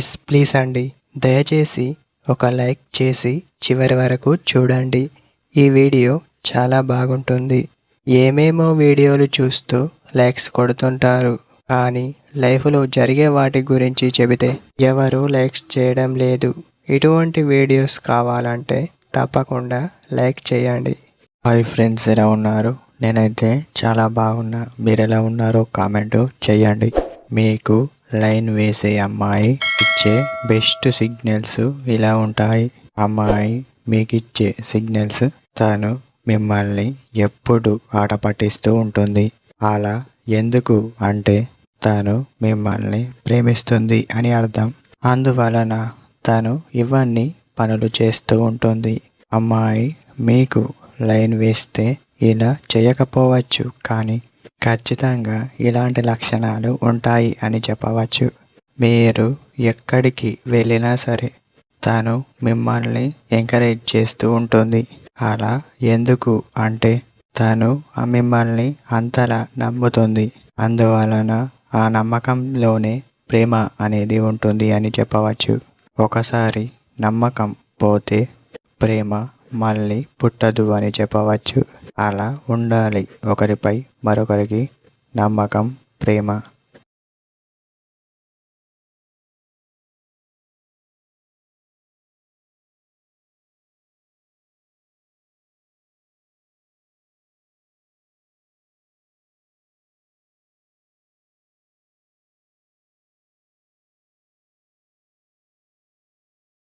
Please please అండి, దయచేసి ఒక లైక్ చేసి చివరి వరకు చూడండి. ఈ వీడియో చాలా బాగుంటుంది. ఏమేమో వీడియోలు చూస్తూ లైక్స్ కొడుతుంటారు, కానీ లైఫ్లో జరిగే వాటి గురించి చెబితే ఎవరు లైక్స్ చేయడం లేదు. ఇటువంటి వీడియోస్ కావాలంటే తప్పకుండా లైక్ చేయండి. హాయ్ ఫ్రెండ్స్, ఎలా ఉన్నారు? నేనైతే చాలా బాగున్నా. మీరు ఎలా ఉన్నారో కామెంట్ చేయండి. మీకు లైన్ వేసే అమ్మాయి ఇచ్చే బెస్ట్ సిగ్నల్స్ ఇలా ఉంటాయి. అమ్మాయి మీకు ఇచ్చే సిగ్నల్స్, తను మిమ్మల్ని ఎప్పుడు ఆట పట్టిస్తూ ఉంటుంది. అలా ఎందుకు అంటే తను మిమ్మల్ని ప్రేమిస్తుంది అని అర్థం. అందువలన తను ఇవన్నీ పనులు చేస్తూ ఉంటుంది. అమ్మాయి మీకు లైన్ వేస్తే ఇలా చేయకపోవచ్చు, కానీ ఖచ్చితంగా ఇలాంటి లక్షణాలు ఉంటాయి అని చెప్పవచ్చు. మీరు ఎక్కడికి వెళ్ళినా సరే తను మిమ్మల్ని ఎంకరేజ్ చేస్తూ ఉంటుంది. అలా ఎందుకు అంటే తను మిమ్మల్ని అంతలా నమ్ముతుంది. అందువలన ఆ నమ్మకంలోనే ప్రేమ అనేది ఉంటుంది అని చెప్పవచ్చు. ఒకసారి నమ్మకం పోతే ప్రేమ మళ్ళీ పుట్టదు అని చెప్పవచ్చు. అలా ఉండాలి ఒకరిపై మరొకరికి నమ్మకం, ప్రేమ.